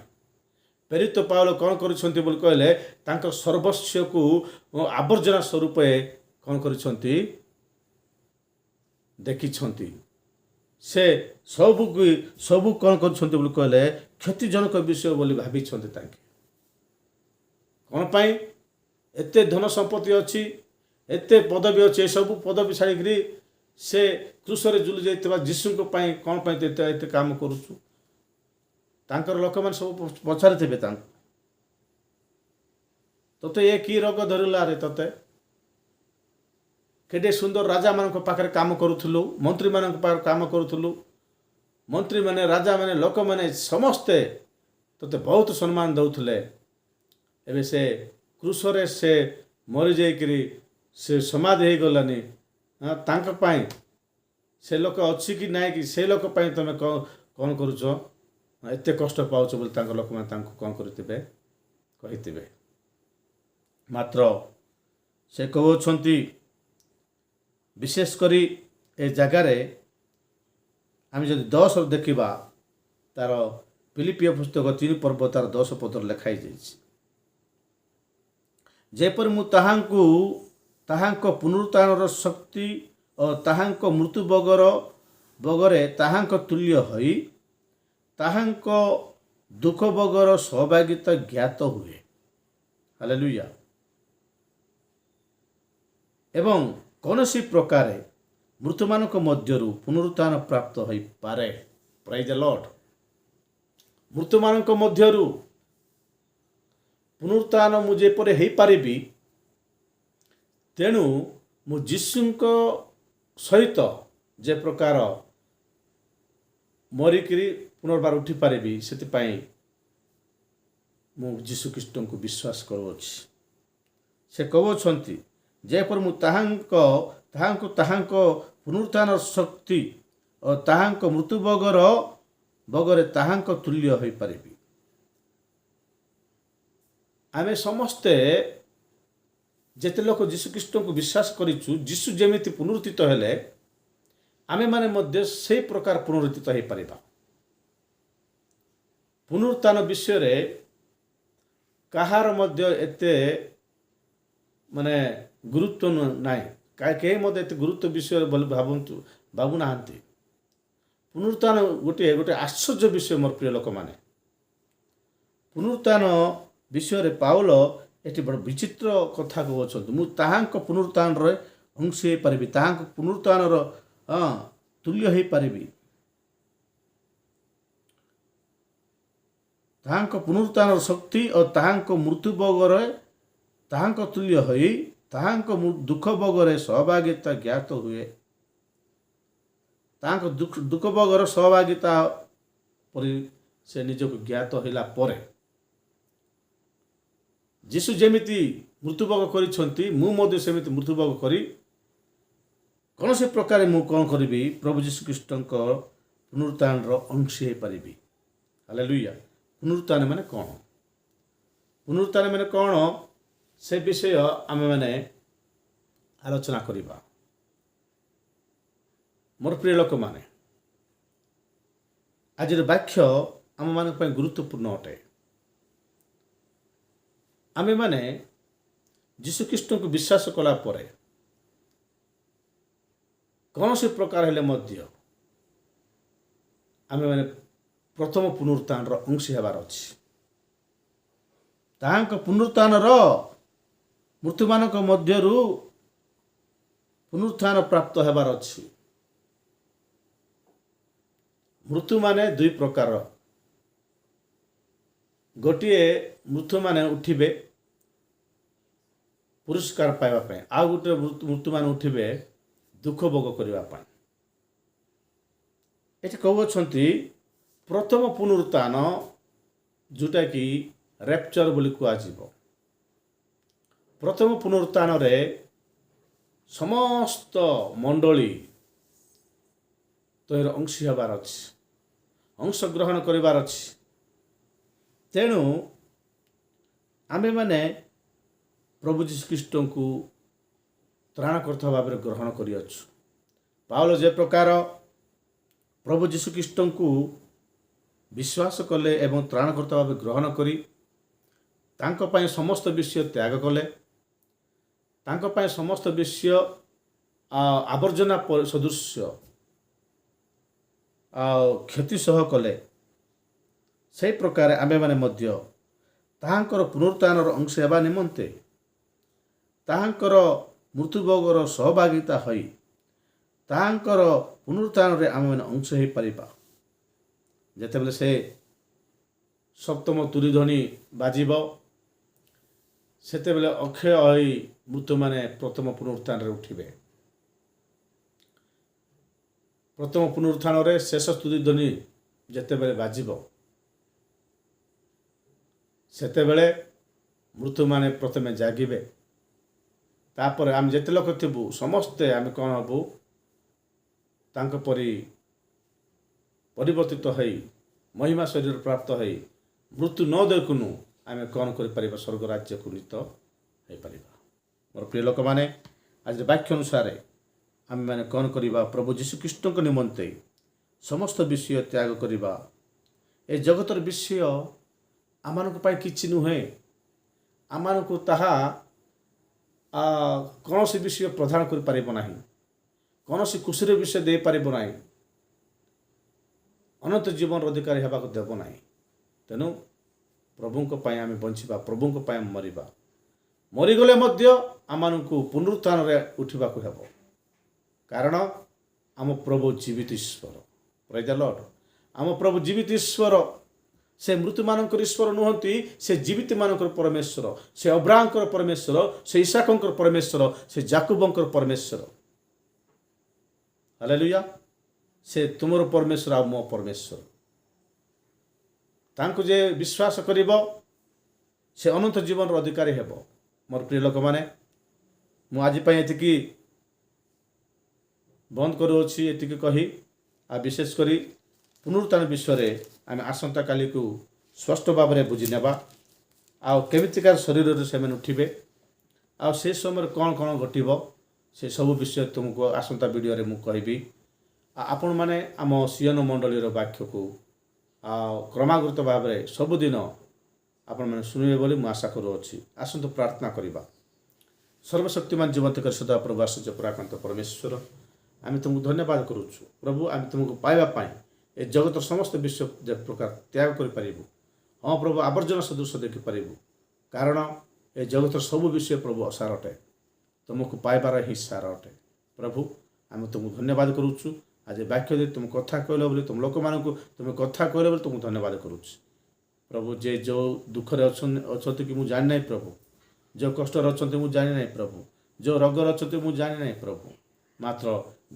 ପ୍ରେରିତ ପାଉଲ କ'ଣ କରୁଛନ୍ତି ବୋଲି କହିଲେ, ତାଙ୍କ ସର୍ବସ୍ୱକୁ ଆବର୍ଜନା ସ୍ୱରୂପ କ'ଣ କରିଛନ୍ତି ଦେଖିଛନ୍ତି। ସେ ସବୁ କ'ଣ କରୁଛନ୍ତି ବୋଲି କହିଲେ କ୍ଷତିଜନକ ବିଷୟ ବୋଲି ଭାବିଛନ୍ତି। ତାଙ୍କେ କ'ଣ ପାଇଁ? ଏତେ ଧନ ସମ୍ପତ୍ତି ଅଛି, ଏତେ ପଦବୀ ଅଛି, ଏସବୁ ପଦବୀ ଛାଡ଼ିକିରି ସେ କ୍ରୁଶରେ ଝୁଲି ଯାଇଥିବା ଯୀଶୁଙ୍କ ପାଇଁ କ'ଣ ପାଇଁ ଏତେ କାମ କରୁଛୁ? ତାଙ୍କର ଲୋକମାନେ ସବୁ ପଚାରିଥିବେ ତାଙ୍କୁ, ତୋତେ କି ରୋଗ ଧରିଲା ରେ? ତୋତେ କେତେ ସୁନ୍ଦର ରାଜାମାନଙ୍କ ପାଖରେ କାମ କରୁଥିଲୁ, ମନ୍ତ୍ରୀମାନଙ୍କ ପାଖରେ କାମ କରୁଥିଲୁ। ମନ୍ତ୍ରୀମାନେ, ରାଜାମାନେ, ଲୋକମାନେ ସମସ୍ତେ ତୋତେ ବହୁତ ସମ୍ମାନ ଦେଉଥିଲେ। ଏବେ ସେ କ୍ରୁଶରେ ସେ ମରିଯାଇକରି ସେ ସମାଧି ହେଇଗଲାନି। ତାଙ୍କ ପାଇଁ ସେ ଲୋକ ଅଛି କି ନାହିଁ କି, ସେ ଲୋକ ପାଇଁ ତୁମେ କ'ଣ କରୁଛ? ଏତେ କଷ୍ଟ ପାଉଛ ବୋଲି ତାଙ୍କ ଲୋକମାନେ ତାଙ୍କୁ କ'ଣ କରିଥିବେ, କହିଥିବେ। ମାତ୍ର ସେ କହୁଛନ୍ତି, ବିଶେଷ କରି ଏ ଜାଗାରେ ଆମେ ଯଦି 10 ଦେଖିବା, ତାର ଫିଲିପିଓ ପୁସ୍ତକ 3 ପର୍ବ ତାର 10 ପଦରେ ଲେଖା ହେଇଯାଇଛି, ଯେପରି ମୁଁ ତାହାଙ୍କ ପୁନରୁତ୍ଥାନର ଶକ୍ତି ଓ ତାହାଙ୍କ ମୃତ୍ୟୁ ବଗରେ ତାହାଙ୍କ ତୁଲ୍ୟ ହୋଇ ତାହାଙ୍କ ଦୁଃଖ ବଗର ସହଭାଗିତା ଜ୍ଞାତ ହୁଏ। ହାଲେଲୁୟା। ଏବଂ କୌଣସି ପ୍ରକାରେ ମୃତ୍ୟୁମାନଙ୍କ ମଧ୍ୟରୁ ପୁନରୁତ୍ଥାନ ପ୍ରାପ୍ତ ହୋଇପାରେ। ପ୍ରାଇଜ୍ ଦ ଲର୍ଡ। ମୃତ୍ୟୁମାନଙ୍କ ମଧ୍ୟରୁ ପୁନରୁତ୍ଥାନ ମୁଁ ଯେପରି ହେଇପାରିବି, ତେଣୁ ମୁଁ ଯୀଶୁଙ୍କ ସହିତ ଯେ ପ୍ରକାର ମରିକିରି ପୁନର୍ବାର ଉଠିପାରିବି, ସେଥିପାଇଁ ମୁଁ ଯୀଶୁଖ୍ରୀଷ୍ଟଙ୍କୁ ବିଶ୍ୱାସ କରୁଅଛି। ସେ କହୁଛନ୍ତି, ଯେପରି ମୁଁ ତାହାଙ୍କ ପୁନରୁତ୍ଥାନର ଶକ୍ତି ଓ ତାହାଙ୍କ ମୃତ୍ୟୁ ବଗରେ ତାହାଙ୍କ ତୁଲ୍ୟ ହୋଇପାରିବି। ଆମେ ସମସ୍ତେ ଯେତେ ଲୋକ ଯୀଶୁଖ୍ରୀଷ୍ଟଙ୍କୁ ବିଶ୍ୱାସ କରିଛୁ, ଯୀଶୁ ଯେମିତି ପୁନରୁତ୍ଥିତ ହେଲେ, ଆମେମାନେ ମଧ୍ୟ ସେହି ପ୍ରକାର ପୁନରୁତ୍ଥିତ ହେଇପାରିବା। ପୁନରୁତ୍ଥାନ ବିଷୟରେ କାହାର ମଧ୍ୟ ଏତେ ଗୁରୁତ୍ୱ ନାହିଁ। କେହି ମଧ୍ୟ ଏତେ ଗୁରୁତ୍ୱ ବିଷୟରେ ବୋଲି ଭାବୁନାହାନ୍ତି। ପୁନରୁତ୍ଥାନ ଗୋଟିଏ ଆଶ୍ଚର୍ଯ୍ୟ ବିଷୟ ମୋର ପ୍ରିୟ ଲୋକମାନେ। ପୁନରୁତ୍ଥାନ ବିଷୟରେ ପାଉଲ ଏଠି ବଡ଼ ବିଚିତ୍ର କଥା କହୁଛନ୍ତି। ମୁଁ ତାହାଙ୍କ ପୁନରୁତ୍ଥାନରେ ଅଂଶ ହେଇପାରିବି, ତାହାଙ୍କ ପୁନରୁତ୍ଥାନର ତୁଲ୍ୟ ହେଇପାରିବି। ତାହାଙ୍କ ପୁନରୁତ୍ଥାନର ଶକ୍ତି ଓ ତାହାଙ୍କ ମୃତ୍ୟୁ ବଗରେ ତାହାଙ୍କ ତୁଲ୍ୟ ହୋଇ ତାହାଙ୍କ ଦୁଃଖ ବଗରେ ସହଭାଗିତା ଜ୍ଞାତ ହୁଏ। ତାହାଙ୍କ ଦୁଃଖ ବଗର ସହଭାଗିତା ପରି ସେ ନିଜକୁ ଜ୍ଞାତ ହେଲା ପରେ, ଯୀଶୁ ଯେମିତି ମୃତ୍ୟୁଭୋଗ କରିଛନ୍ତି, ମୁଁ ମଧ୍ୟ ସେମିତି ମୃତ୍ୟୁଭୋଗ କରି କୌଣସି ପ୍ରକାରେ ମୁଁ କ'ଣ କରିବି, ପ୍ରଭୁ ଯୀଶୁଖ୍ରୀଷ୍ଟଙ୍କ ପୁନରୁତ୍ଥାନର ଅଂଶ ହେଇପାରିବି। ହାଲେଲୁୟା। ପୁନରୁତ୍ଥାନ ମାନେ କ'ଣ? ପୁନରୁତ୍ଥାନ ମାନେ କ'ଣ, ସେ ବିଷୟ ଆମେମାନେ ଆଲୋଚନା କରିବା। ମୋର ପ୍ରିୟ ଲୋକମାନେ, ଆଜିର ବାକ୍ୟ ଆମମାନଙ୍କ ପାଇଁ ଗୁରୁତ୍ୱପୂର୍ଣ୍ଣ ଅଟେ। ଆମେମାନେ ଯୀଶୁଖ୍ରୀଷ୍ଟଙ୍କୁ ବିଶ୍ୱାସ କଲା ପରେ କୌଣସି ପ୍ରକାର ହେଲେ ମଧ୍ୟ ଆମେମାନେ ପ୍ରଥମ ପୁନରୁତ୍ଥାନର ଅଂଶ ହେବାର ଅଛି। ତାହାଙ୍କ ପୁନରୁତ୍ଥାନର ମୃତ୍ୟୁମାନଙ୍କ ମଧ୍ୟରୁ ପୁନରୁତ୍ଥାନ ପ୍ରାପ୍ତ ହେବାର ଅଛି। ମୃତ୍ୟୁମାନେ ଦୁଇ ପ୍ରକାର। ଗୋଟିଏ ମୃତ୍ୟୁମାନେ ଉଠିବେ ପୁରସ୍କାର ପାଇବା ପାଇଁ, ଆଉ ଗୋଟିଏ ମୃତ୍ୟୁମାନେ ଉଠିବେ ଦୁଃଖ ଭୋଗ କରିବା ପାଇଁ। ଏଠି କହୁଅଛନ୍ତି ପ୍ରଥମ ପୁନରୁତ୍ଥାନ, ଯେଉଁଟାକି ରେପ୍ଚର ବୋଲି କୁହାଯିବ। ପ୍ରଥମ ପୁନରୁତ୍ଥାନରେ ସମସ୍ତ ମଣ୍ଡଳୀ ତହିଁର ଅଂଶୀ ହେବାର ଅଛି, ଅଂଶଗ୍ରହଣ କରିବାର ଅଛି। ତେଣୁ ଆମ୍ଭେମାନେ ପ୍ରଭୁ ଯୀଶୁଖ୍ରୀଷ୍ଟଙ୍କୁ ତ୍ରାଣକର୍ତ୍ତା ଭାବରେ ଗ୍ରହଣ କରିଅଛୁ। ପାଉଲ ଯେ ପ୍ରକାର ପ୍ରଭୁ ଯୀଶୁଖ୍ରୀଷ୍ଟଙ୍କୁ ବିଶ୍ୱାସ କଲେ ଏବଂ ତ୍ରାଣକର୍ତ୍ତା ଭାବେ ଗ୍ରହଣ କରି ତାଙ୍କ ପାଇଁ ସମସ୍ତ ବିଷୟ ତ୍ୟାଗ କଲେ, ତାଙ୍କ ପାଇଁ ସମସ୍ତ ବିଷୟ ଆବର୍ଜନା ସଦୃଶ୍ୟ କ୍ଷତି ସହ କଲେ, ସେହି ପ୍ରକାର ଆମ୍ଭେମାନେ ମଧ୍ୟ ତାହାଙ୍କର ପୁନରୁତ୍ଥାନର ଅଂଶ ହେବା ନିମନ୍ତେ ତାହାଙ୍କର ମୃତ୍ୟୁଭୋଗର ସହଭାଗିତା ହୋଇ ତାହାଙ୍କର ପୁନରୁତ୍ଥାନରେ ଆମେମାନେ ଅଂଶ ହୋଇପାରିବା। ଯେତେବେଳେ ସେ ସପ୍ତମ ତୁରୀ ଧ୍ୱନି ବାଜିବ, ସେତେବେଳେ ଅକ୍ଷୟ ହୋଇ ମୃତ୍ୟୁମାନେ ପ୍ରଥମ ପୁନରୁତ୍ଥାନରେ ଉଠିବେ। ପ୍ରଥମ ପୁନରୁତ୍ଥାନରେ ଶେଷ ତୁରୀ ଧ୍ୱନି ଯେତେବେଳେ ବାଜିବ, ସେତେବେଳେ ମୃତ୍ୟୁମାନେ ପ୍ରଥମେ ଜାଗିବେ। ତାପରେ ଆମେ ଯେତେ ଲୋକ ଥିବୁ ସମସ୍ତେ ଆମେ କ'ଣ ହେବୁ, ତାଙ୍କ ପରି ପରିବର୍ତ୍ତିତ ହୋଇ ମହିମା ଶରୀର ପ୍ରାପ୍ତ ହୋଇ ମୃତ୍ୟୁ ନ ଦେଖୁନୁ ଆମେ କ'ଣ କରିପାରିବା, ସ୍ୱର୍ଗ ରାଜ୍ୟକୁ ନୀତ ହୋଇପାରିବା। ମୋର ପ୍ରିୟ ଲୋକମାନେ, ଆଜି ବାକ୍ୟ ଅନୁସାରେ ଆମେମାନେ କ'ଣ କରିବା, ପ୍ରଭୁ ଯୀଶୁଖ୍ରୀଷ୍ଟଙ୍କ ନିମନ୍ତେ ସମସ୍ତ ବିଷୟ ତ୍ୟାଗ କରିବା। ଏ ଜଗତର ବିଷୟ ଆମମାନଙ୍କ ପାଇଁ କିଛି ନୁହେଁ। ଆମମାନଙ୍କୁ ତାହା କୌଣସି ବିଷୟ ପ୍ରଦାନ କରିପାରିବ ନାହିଁ, କୌଣସି ଖୁସିର ବିଷୟ ଦେଇପାରିବ ନାହିଁ, ଅନନ୍ତ ଜୀବନର ଅଧିକାରୀ ହେବାକୁ ଦେବ ନାହିଁ। ତେଣୁ ପ୍ରଭୁଙ୍କ ପାଇଁ ଆମେ ବଞ୍ଚିବା, ପ୍ରଭୁଙ୍କ ପାଇଁ ଆମେ ମରିବା। ମରିଗଲେ ମଧ୍ୟ ଆମମାନଙ୍କୁ ପୁନରୁତ୍ଥାନରେ ଉଠିବାକୁ ହେବ, କାରଣ ଆମ ପ୍ରଭୁ ଜୀବିତ ଈଶ୍ୱର। ପ୍ରେଜ୍ ଦ ଲର୍ଡ। ଆମ ପ୍ରଭୁ ଜୀବିତ ଈଶ୍ୱର। ସେ ମୃତ୍ୟୁମାନଙ୍କର ଈଶ୍ୱର ନୁହନ୍ତି, ସେ ଜୀବିତମାନଙ୍କର ପରମେଶ୍ୱର। ସେ ଅବ୍ରାହମଙ୍କର ପରମେଶ୍ୱର, ସେ ଇସାକଙ୍କର ପରମେଶ୍ୱର, ସେ ଯାକୁବଙ୍କର ପରମେଶ୍ୱର। ହାଲେଲୁୟା। ସେ ତୁମର ପରମେଶ୍ୱର ଆଉ ମୋ ପରମେଶ୍ୱର। ତାଙ୍କୁ ଯେ ବିଶ୍ୱାସ କରିବ ସେ ଅନନ୍ତ ଜୀବନର ଅଧିକାରୀ ହେବ। ମୋର ପ୍ରିୟ ଲୋକମାନେ, ମୁଁ ଆଜି ପାଇଁ ଏତିକି ବନ୍ଦ କରୁଅଛି, ଏତିକି କହି ଆଉ ବିଶେଷ କରି ପୁନରୁତ୍ଥାନ ବିଷୟରେ ଆମେ ଆସନ୍ତାକାଲିକୁ ସ୍ପଷ୍ଟ ଭାବରେ ବୁଝି ନେବା। ଆଉ କେମିତିକାର ଶରୀରରେ ସେମାନେ ଉଠିବେ, ଆଉ ସେ ସମୟରେ କ'ଣ କ'ଣ ଘଟିବ, ସେ ସବୁ ବିଷୟ ତୁମକୁ ଆସନ୍ତା ଭିଡ଼ିଓରେ ମୁଁ କହିବି। ଆପଣମାନେ ଆମ ସିୟନ ମଣ୍ଡଳୀର ବାକ୍ୟକୁ କ୍ରମାଗତ ଭାବରେ ସବୁଦିନ ଆପଣମାନେ ଶୁଣିବେ ବୋଲି ମୁଁ ଆଶା କରୁଅଛି। ଆସନ୍ତୁ ପ୍ରାର୍ଥନା କରିବା। ସର୍ବଶକ୍ତିମାନ ଜୀବନ୍ତଙ୍କର ସଦା ପ୍ରଭୁ ଆଶ୍ଚର୍ଯ୍ୟ ପରାକ୍ରାନ୍ତ ପରମେଶ୍ୱର, ଆମେ ତୁମକୁ ଧନ୍ୟବାଦ କରୁଛୁ। ପ୍ରଭୁ, ଆମେ ତୁମକୁ ପାଇବା ପାଇଁ ଏ ଜଗତର ସମସ୍ତ ବିଷୟ ଯେ ପ୍ରକାର ତ୍ୟାଗ କରିପାରିବୁ। ହଁ ପ୍ରଭୁ, ଆବର୍ଜନା ସଦୃଶ ଦେଖିପାରିବୁ, କାରଣ ଏ ଜଗତର ସବୁ ବିଷୟ ପ୍ରଭୁ ଅସାର ଅଟେ, ତୁମକୁ ପାଇବାର ହିଁ ସାର ଅଟେ। ପ୍ରଭୁ, ଆମେ ତୁମକୁ ଧନ୍ୟବାଦ କରୁଛୁ। ଆଜି ବାକ୍ୟ ଦେଇ ତୁମ କଥା କହିଲ ବୋଲି, ତୁମ ଲୋକମାନଙ୍କୁ ତୁମେ କଥା କହିଲ ବୋଲି ତୁମକୁ ଧନ୍ୟବାଦ କରୁଛି। ପ୍ରଭୁ, ଯେ ଯେଉଁ ଦୁଃଖରେ ଅଛନ୍ତି କି ମୁଁ ଜାଣିନାହିଁ ପ୍ରଭୁ, ଯେଉଁ କଷ୍ଟରେ ଅଛନ୍ତି ମୁଁ ଜାଣିନାହିଁ ପ୍ରଭୁ, ଯେଉଁ ରୋଗରେ ଅଛନ୍ତି ମୁଁ ଜାଣିନାହିଁ ପ୍ରଭୁ, ମାତ୍ର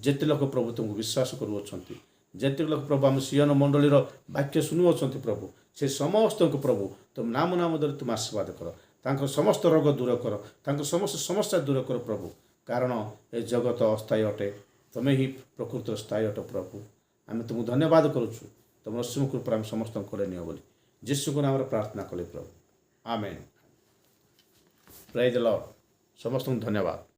ଯେତେ ଲୋକ ପ୍ରଭୁ ତୁମକୁ ବିଶ୍ୱାସ କରୁଅଛନ୍ତି, ଯେତେ ଲୋକ ପ୍ରଭୁ ଆମ ସିୟନ ମଣ୍ଡଳୀର ବାକ୍ୟ ଶୁଣୁଅଛନ୍ତି ପ୍ରଭୁ, ସେ ସମସ୍ତଙ୍କୁ ପ୍ରଭୁ ତୁମ ନାମ ଧରି ତୁମ ଆଶୀର୍ବାଦ କର। ତାଙ୍କର ସମସ୍ତ ରୋଗ ଦୂର କର, ତାଙ୍କର ସମସ୍ତ ସମସ୍ୟା ଦୂର କର ପ୍ରଭୁ, କାରଣ ଏ ଜଗତ ଅସ୍ଥାୟୀ ଅଟେ, ତୁମେ ହିଁ ପ୍ରକୃତିର ସ୍ଥାୟୀ ଅଟ। ପ୍ରଭୁ, ଆମେ ତୁମକୁ ଧନ୍ୟବାଦ କରୁଛୁ। ତୁମ ଅସୀମ କୃପାରେ ଆମେ ସମସ୍ତଙ୍କୁ କୋଳେ ନିଅ ବୋଲି ଯୀଶୁଙ୍କ ନାମରେ ପ୍ରାର୍ଥନା କଲେ ପ୍ରଭୁ, ଆମେନ୍। ପ୍ରେଜ୍ ଦ ଲର୍ଡ। ସମସ୍ତଙ୍କୁ ଧନ୍ୟବାଦ।